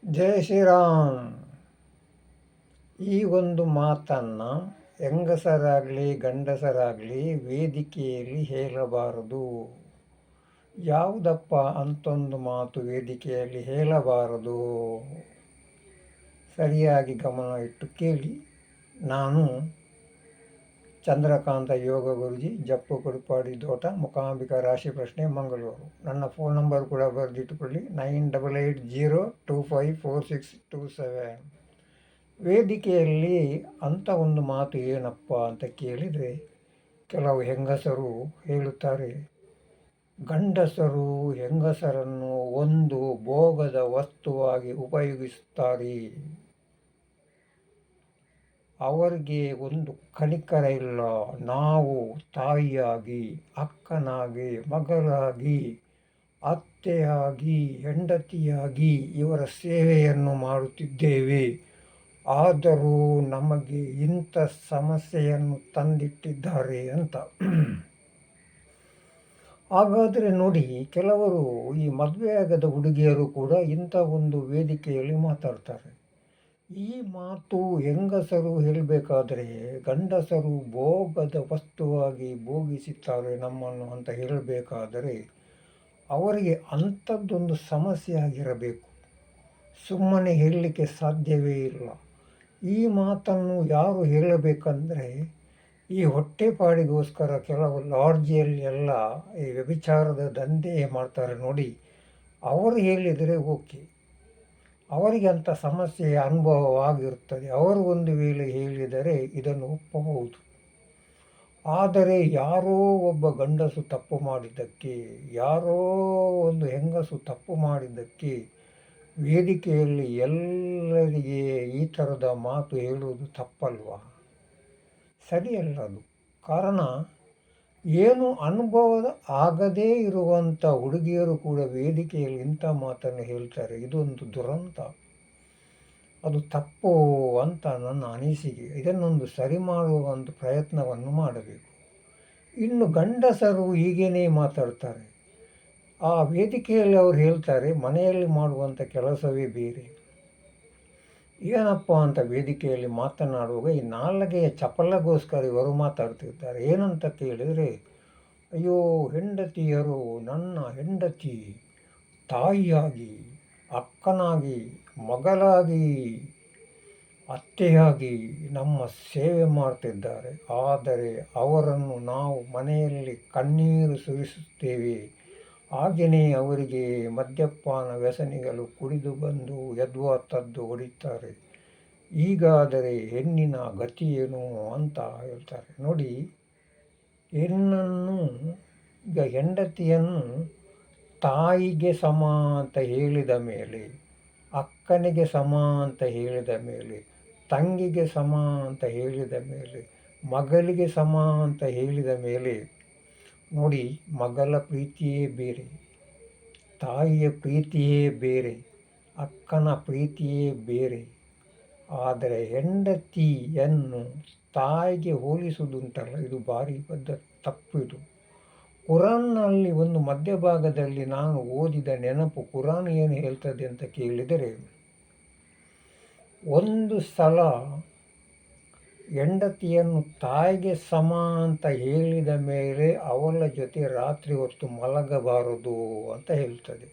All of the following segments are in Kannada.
ಜೈ ಶ್ರೀರಾಮ್. ಈ ಒಂದು ಮಾತನ್ನು ಹೆಂಗಸರಾಗಲಿ ಗಂಡಸರಾಗಲಿ ವೇದಿಕೆಯಲ್ಲಿ ಹೇಳಬಾರದು. ಯಾವುದಪ್ಪ ಅಂತೊಂದು ಮಾತು ವೇದಿಕೆಯಲ್ಲಿ ಹೇಳಬಾರದು? ಸರಿಯಾಗಿ ಗಮನ ಇಟ್ಟು ಕೇಳಿ. ನಾನು ಚಂದ್ರಕಾಂತ ಯೋಗ ಗುರುಜಿ, ಜಪ್ಪು ಕುರುಪಾಡಿ ತೋಟ, ಮುಖಾಂಬಿಕಾ ರಾಶಿ ಪ್ರಶ್ನೆ, ಮಂಗಳೂರು. ನನ್ನ ಫೋನ್ ನಂಬರ್ ಕೂಡ ಬರೆದಿಟ್ಟುಕೊಳ್ಳಿ, 9880254627. ವೇದಿಕೆಯಲ್ಲಿ ಅಂಥ ಒಂದು ಮಾತು ಏನಪ್ಪ ಅಂತ ಕೇಳಿದರೆ, ಕೆಲವು ಹೆಂಗಸರು ಹೇಳುತ್ತಾರೆ, ಗಂಡಸರು ಹೆಂಗಸರನ್ನು ಒಂದು ಭೋಗದ ವಸ್ತುವಾಗಿ ಉಪಯೋಗಿಸುತ್ತಾರೆ. ಅವರಿಗೆ ಒಂದು ಕನಿಕರ ಇಲ್ಲ. ನಾವು ತಾಯಿಯಾಗಿ, ಅಕ್ಕನಾಗಿ, ಮಗಳಾಗಿ, ಅತ್ತೆಯಾಗಿ, ಹೆಂಡತಿಯಾಗಿ ಇವರ ಸೇವೆಯನ್ನು ಮಾಡುತ್ತಿದ್ದೇವೆ. ಆದರೂ ನಮಗೆ ಇಂಥ ಸಮಸ್ಯೆಯನ್ನು ತಂದಿಟ್ಟಿದ್ದಾರೆ ಅಂತ. ಹಾಗಾದರೆ ನೋಡಿ, ಕೆಲವರು ಈ ಮದುವೆಯಾಗದ ಹುಡುಗಿಯರು ಕೂಡ ಇಂಥ ಒಂದು ವೇದಿಕೆಯಲ್ಲಿ ಮಾತಾಡ್ತಾರೆ. ಈ ಮಾತು ಹೆಂಗಸರು ಹೇಳಬೇಕಾದ್ರೆ, ಗಂಡಸರು ಭೋಗದ ವಸ್ತುವಾಗಿ ಭೋಗಿಸುತ್ತಾರೆ ನಮ್ಮನ್ನು ಅಂತ ಹೇಳಬೇಕಾದರೆ ಅವರಿಗೆ ಅಂಥದ್ದೊಂದು ಸಮಸ್ಯೆ ಆಗಿರಬೇಕು. ಸುಮ್ಮನೆ ಹೇಳಲಿಕ್ಕೆ ಸಾಧ್ಯವೇ ಇಲ್ಲ. ಈ ಮಾತನ್ನು ಯಾರು ಹೇಳಬೇಕಂದ್ರೆ, ಈ ಹೊಟ್ಟೆಪಾಡಿಗೋಸ್ಕರ ಕೆಲವು ಲಾಡ್ಜಿಯಲ್ಲಿ ಎಲ್ಲ ಈ ವ್ಯಭಿಚಾರದ ದಂಧೆ ಮಾಡ್ತಾರೆ ನೋಡಿ, ಅವರು ಹೇಳಿದರೆ ಓಕೆ, ಅವರಿಗೆ ಅಂಥ ಸಮಸ್ಯೆಯ ಅನುಭವವಾಗಿರುತ್ತದೆ. ಅವರು ಒಂದು ವೇಳೆ ಹೇಳಿದರೆ ಇದನ್ನು ಒಪ್ಪಬಹುದು. ಆದರೆ ಯಾರೋ ಒಬ್ಬ ಗಂಡಸು ತಪ್ಪು ಮಾಡಿದ್ದಕ್ಕೆ, ಯಾರೋ ಒಂದು ಹೆಂಗಸು ತಪ್ಪು ಮಾಡಿದ್ದಕ್ಕೆ ವೇದಿಕೆಯಲ್ಲಿ ಎಲ್ಲರಿಗೆ ಈ ಥರದ ಮಾತು ಹೇಳುವುದು ತಪ್ಪಲ್ವಾ? ಸರಿಯಲ್ಲ ಅದು. ಕಾರಣ ಏನು ಅನುಭವ ಆಗದೇ ಇರುವಂಥ ಹುಡುಗಿಯರು ಕೂಡ ವೇದಿಕೆಯಲ್ಲಿ ಇಂಥ ಮಾತನ್ನು ಹೇಳ್ತಾರೆ. ಇದೊಂದು ದುರಂತ, ಅದು ತಪ್ಪು ಅಂತ ನನ್ನ ಅನಿಸಿಕೆ. ಇದನ್ನೊಂದು ಸರಿ ಮಾಡುವ ಒಂದು ಪ್ರಯತ್ನವನ್ನು ಮಾಡಬೇಕು. ಇನ್ನು ಗಂಡಸರು ಹೀಗೇನೇ ಮಾತಾಡ್ತಾರೆ. ಆ ವೇದಿಕೆಯಲ್ಲಿ ಅವರು ಹೇಳ್ತಾರೆ, ಮನೆಯಲ್ಲಿ ಮಾಡುವಂಥ ಕೆಲಸವೇ ಬೇರೆ. ಏನಪ್ಪ ಅಂತ ವೇದಿಕೆಯಲ್ಲಿ ಮಾತನಾಡುವಾಗ ಈ ನಾಲಿಗೆಯ ಚಪಲಗೋಸ್ಕರ ಇವರು ಮಾತಾಡ್ತಿರ್ತಾರೆ. ಏನಂತ ಕೇಳಿದರೆ, ಅಯ್ಯೋ ಹೆಂಡತಿಯರು, ನನ್ನ ಹೆಂಡತಿ ತಾಯಿಯಾಗಿ, ಅಕ್ಕನಾಗಿ, ಮಗಳಾಗಿ, ಅತ್ತೆಯಾಗಿ ನಮ್ಮ ಸೇವೆ ಮಾಡ್ತಿದ್ದಾರೆ. ಆದರೆ ಅವರನ್ನು ನಾವು ಮನೆಯಲ್ಲಿ ಕಣ್ಣೀರು ಸುರಿಸುತ್ತೇವೆ. ಹಾಗೆಯೇ ಅವರಿಗೆ ಮದ್ಯಪಾನ ವ್ಯಸನಿಗಳು ಕುಡಿದು ಬಂದು ಯದ್ವಾತದ್ದು ಹೊಡಿತಾರೆ. ಹೀಗಾದರೆ ಹೆಣ್ಣಿನ ಗತಿಯೇನು ಅಂತ ಹೇಳ್ತಾರೆ. ನೋಡಿ, ಹೆಣ್ಣನ್ನು, ಈಗ ಹೆಂಡತಿಯನ್ನು ತಾಯಿಗೆ ಸಮ ಅಂತ ಹೇಳಿದ ಮೇಲೆ, ಅಕ್ಕನಿಗೆ ಸಮ ಅಂತ ಹೇಳಿದ ಮೇಲೆ, ತಂಗಿಗೆ ಸಮ ಅಂತ ಹೇಳಿದ ಮೇಲೆ, ಮಗಳಿಗೆ ಸಮ ಅಂತ ಹೇಳಿದ ಮೇಲೆ, ನೋಡಿ, ಮಗಳ ಪ್ರೀತಿಯೇ ಬೇರೆ, ತಾಯಿಯ ಪ್ರೀತಿಯೇ ಬೇರೆ, ಅಕ್ಕನ ಪ್ರೀತಿಯೇ ಬೇರೆ. ಆದರೆ ಹೆಂಡತಿಯನ್ನು ತಾಯಿಗೆ ಹೋಲಿಸುವುದುಂಟಲ್ಲ, ಇದು ಭಾರಿ ತಪ್ಪು. ಇದು ಕುರಾನ್ನಲ್ಲಿ ಒಂದು ಮಧ್ಯಭಾಗದಲ್ಲಿ ನಾನು ಓದಿದ ನೆನಪು. ಕುರಾನ್ ಏನು ಹೇಳ್ತದೆ ಅಂತ ಕೇಳಿದರೆ, ಒಂದು ಸಲ ಹೆಂಡತಿಯನ್ನು ತಾಯಿಗೆ ಸಮ ಅಂತ ಹೇಳಿದ ಮೇಲೆ ಅವಳ ಜೊತೆ ರಾತ್ರಿ ಹೊತ್ತು ಮಲಗಬಾರದು ಅಂತ ಹೇಳ್ತದೆ.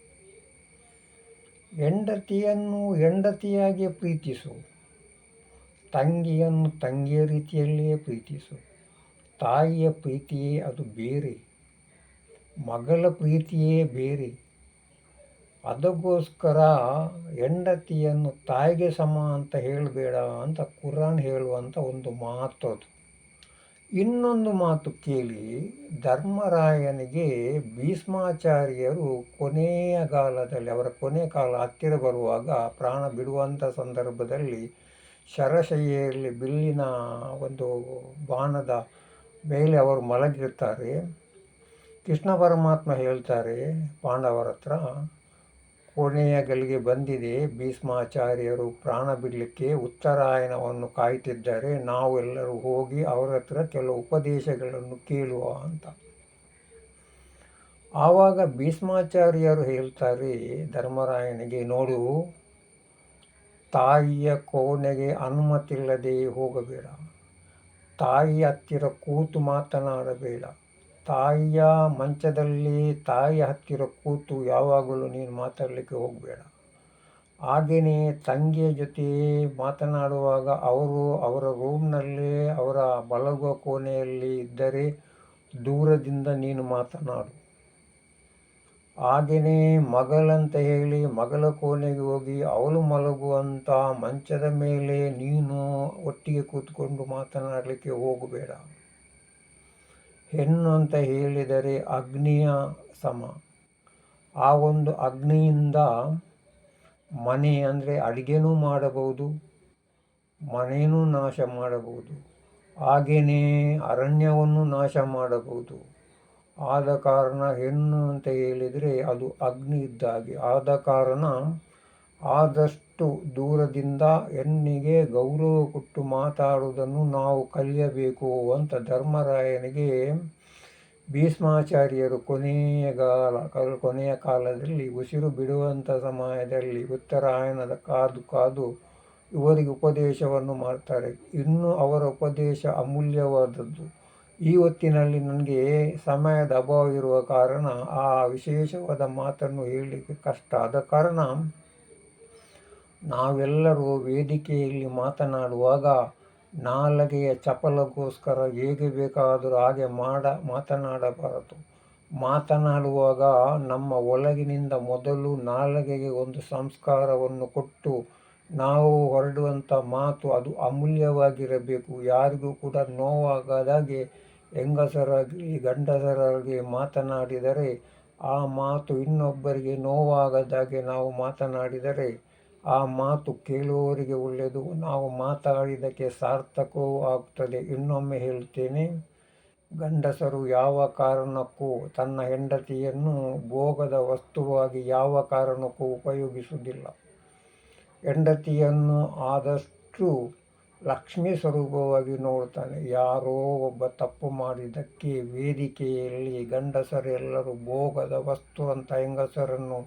ಹೆಂಡತಿಯನ್ನು ಹೆಂಡತಿಯಾಗಿ ಪ್ರೀತಿಸು, ತಂಗಿಯನ್ನು ತಂಗಿಯ ರೀತಿಯಲ್ಲಿಯೇ ಪ್ರೀತಿಸು. ತಾಯಿಯ ಪ್ರೀತಿಯೇ ಅದು ಬೇರೆ, ಮಗಳ ಪ್ರೀತಿಯೇ ಬೇರೆ. ಅದಕ್ಕೋಸ್ಕರ ಹೆಂಡತಿಯನ್ನು ತಾಯಿಗೆ ಸಮ ಅಂತ ಹೇಳಬೇಡ ಅಂತ ಕುರಾನ್ ಹೇಳುವಂಥ ಒಂದು ಮಾತು ಅದು. ಇನ್ನೊಂದು ಮಾತು ಕೇಳಿ, ಧರ್ಮರಾಯನಿಗೆ ಭೀಷ್ಮಾಚಾರ್ಯರು ಕೊನೆಯ ಕಾಲದಲ್ಲಿ, ಅವರ ಕೊನೆಯ ಕಾಲ ಹತ್ತಿರ ಬರುವಾಗ, ಪ್ರಾಣ ಬಿಡುವಂಥ ಸಂದರ್ಭದಲ್ಲಿ ಶರಶಯ್ಯಲ್ಲಿ ಬಿಲ್ಲಿನ ಒಂದು ಬಾಣದ ಮೇಲೆ ಅವರು ಮಲಗಿರ್ತಾರೆ. ಕೃಷ್ಣ ಪರಮಾತ್ಮ ಹೇಳ್ತಾರೆ ಪಾಂಡವರ ಹತ್ರ, ಕೊನೆಯ ಗಳಿಗೆ ಬಂದಿದೆ, ಭೀಷ್ಮಾಚಾರ್ಯರು ಪ್ರಾಣ ಬಿಡಲಿಕ್ಕೆ ಉತ್ತರಾಯಣವನ್ನು ಕಾಯ್ತಿದ್ದಾರೆ, ನಾವೆಲ್ಲರೂ ಹೋಗಿ ಅವರ ಹತ್ರ ಕೆಲವು ಉಪದೇಶಗಳನ್ನು ಕೇಳುವ ಅಂತ. ಆವಾಗ ಭೀಷ್ಮಾಚಾರ್ಯರು ಹೇಳ್ತಾರೆ ಧರ್ಮರಾಯನಿಗೆ, ನೋಡು, ತಾಯಿಯ ಕೋಣೆಗೆ ಅನುಮತಿಯಿಲ್ಲದೆ ಹೋಗಬೇಡ. ತಾಯಿ ಹತ್ತಿರ ಕೂತು ಮಾತನಾಡಬೇಡ. ತಾಯಿಯ ಮಂಚದಲ್ಲಿ ತಾಯಿಯ ಹತ್ತಿರ ಕೂತು ಯಾವಾಗಲೂ ನೀನು ಮಾತಾಡಲಿಕ್ಕೆ ಹೋಗಬೇಡ. ಹಾಗೆಯೇ ತಂಗಿಯ ಜೊತೆ ಮಾತನಾಡುವಾಗ ಅವರು ಅವರ ರೂಮ್ನಲ್ಲಿ ಅವರ ಮಲಗುವ ಕೋಣೆಯಲ್ಲಿ ಇದ್ದರೆ ದೂರದಿಂದ ನೀನು ಮಾತನಾಡು. ಹಾಗೆಯೇ ಮಗಳಂತ ಹೇಳಿ ಮಗಳ ಕೋಣೆಗೆ ಹೋಗಿ ಅವಳು ಮಲಗುವಂಥ ಮಂಚದ ಮೇಲೆ ನೀನು ಒಟ್ಟಿಗೆ ಕೂತ್ಕೊಂಡು ಮಾತನಾಡಲಿಕ್ಕೆ ಹೋಗಬೇಡ. ಹೆಣ್ಣು ಅಂತ ಹೇಳಿದರೆ ಅಗ್ನಿಯ ಸಮ. ಆ ಒಂದು ಅಗ್ನಿಯಿಂದ ಮನೆ ಅಂದರೆ ಅಡುಗೆನೂ ಮಾಡಬಹುದು, ಮನೆಯೂ ನಾಶ ಮಾಡಬಹುದು, ಹಾಗೆಯೇ ಅರಣ್ಯವನ್ನು ನಾಶ ಮಾಡಬಹುದು. ಆದ ಕಾರಣ ಹೆಣ್ಣು ಅಂತ ಹೇಳಿದರೆ ಅದು ಅಗ್ನಿ ಇದ್ದಾಗೆ. ಆದ ಕಾರಣ ಆದಷ್ಟು ದೂರದಿಂದ ಹೆಣ್ಣಿಗೆ ಗೌರವ ಕೊಟ್ಟು ಮಾತಾಡುವುದನ್ನು ನಾವು ಕಲಿಯಬೇಕು ಅಂತ ಧರ್ಮರಾಯನಿಗೆ ಭೀಷ್ಮಾಚಾರ್ಯರು ಕೊನೆಯ ಕಾಲದಲ್ಲಿ ಉಸಿರು ಬಿಡುವಂಥ ಸಮಯದಲ್ಲಿ ಉತ್ತರಾಯಣದ ಕಾದು ಇವರಿಗೆ ಉಪದೇಶವನ್ನು ಮಾಡ್ತಾರೆ. ಇನ್ನೂ ಅವರ ಉಪದೇಶ ಅಮೂಲ್ಯವಾದದ್ದು. ಈ ಹೊತ್ತಿನಲ್ಲಿ ನನಗೆ ಸಮಯದ ಅಭಾವ ಇರುವ ಕಾರಣ ಆ ವಿಶೇಷವಾದ ಮಾತನ್ನು ಹೇಳಲಿಕ್ಕೆ ಕಷ್ಟ. ಆದ ಕಾರಣ ನಾವೆಲ್ಲರೂ ವೇದಿಕೆಯಲ್ಲಿ ಮಾತನಾಡುವಾಗ ನಾಲಿಗೆಯ ಚಪಲಗೋಸ್ಕರ ಹೇಗೆ ಬೇಕಾದರೂ ಹಾಗೆ ಮಾತನಾಡಬಾರದು. ಮಾತನಾಡುವಾಗ ನಮ್ಮ ಒಳಗಿನಿಂದ ಮೊದಲು ನಾಲಿಗೆಗೆ ಒಂದು ಸಂಸ್ಕಾರವನ್ನು ಕೊಟ್ಟು ನಾವು ಹೊರಡುವಂಥ ಮಾತು ಅದು ಅಮೂಲ್ಯವಾಗಿರಬೇಕು. ಯಾರಿಗೂ ಕೂಡ ನೋವಾಗದಾಗೆ ಹೆಂಗಸರಾಗಲಿ ಗಂಡಸರಾಗಲಿ ಮಾತನಾಡಿದರೆ ಆ ಮಾತು ಇನ್ನೊಬ್ಬರಿಗೆ ನೋವಾಗದಾಗೆ ನಾವು ಮಾತನಾಡಿದರೆ ಆ ಮಾತು ಕೇಳುವವರಿಗೆ ಒಳ್ಳೆಯದು, ನಾವು ಮಾತಾಡಿದ್ದಕ್ಕೆ ಸಾರ್ಥಕವೂ ಆಗ್ತದೆ. ಇನ್ನೊಮ್ಮೆ ಹೇಳ್ತೇನೆ, ಗಂಡಸರು ಯಾವ ಕಾರಣಕ್ಕೂ ತನ್ನ ಹೆಂಡತಿಯನ್ನು ಭೋಗದ ವಸ್ತುವಾಗಿ ಯಾವ ಕಾರಣಕ್ಕೂ ಉಪಯೋಗಿಸುವುದಿಲ್ಲ. ಹೆಂಡತಿಯನ್ನು ಆದಷ್ಟು ಲಕ್ಷ್ಮೀ ಸ್ವರೂಪವಾಗಿ ನೋಡ್ತಾನೆ. ಯಾರೋ ಒಬ್ಬ ತಪ್ಪು ಮಾಡಿದ್ದಕ್ಕೆ ವೇದಿಕೆಯಲ್ಲಿ ಗಂಡಸರೆಲ್ಲರೂ ಭೋಗದ ವಸ್ತು ಅಂತ ಹೆಂಗಸರನ್ನು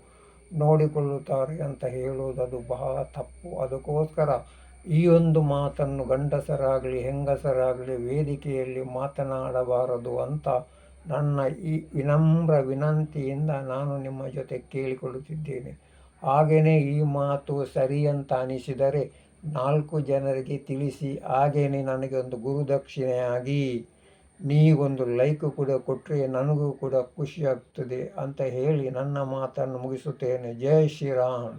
ನೋಡಿಕೊಳ್ಳುತ್ತಾರೆ ಅಂತ ಹೇಳುವುದು ಅದು ಬಹಳ ತಪ್ಪು. ಅದಕ್ಕೋಸ್ಕರ ಈ ಒಂದು ಮಾತನ್ನು ಗಂಡಸರಾಗಲಿ ಹೆಂಗಸರಾಗಲಿ ವೇದಿಕೆಯಲ್ಲಿ ಮಾತನಾಡಬಾರದು ಅಂತ ನನ್ನ ಈ ವಿನಮ್ರ ವಿನಂತಿಯಿಂದ ನಾನು ನಿಮ್ಮ ಜೊತೆ ಕೇಳಿಕೊಳ್ಳುತ್ತಿದ್ದೇನೆ. ಹಾಗೆಯೇ ಈ ಮಾತು ಸರಿ ಅಂತ ಅನಿಸಿದರೆ 4 ಜನರಿಗೆ ತಿಳಿಸಿ. ಹಾಗೆಯೇ ನನಗೆ ಒಂದು ಗುರುದಕ್ಷಿಣೆಯಾಗಿ ನೀವೊಂದು ಲೈಕ್ ಕೂಡ ಕೊಟ್ಟರೆ ನನಗೂ ಕೂಡ ಖುಷಿಯಾಗ್ತದೆ ಅಂತ ಹೇಳಿ ನನ್ನ ಮಾತನ್ನು ಮುಗಿಸುತ್ತೇನೆ. ಜೈ ಶ್ರೀರಾಮ್.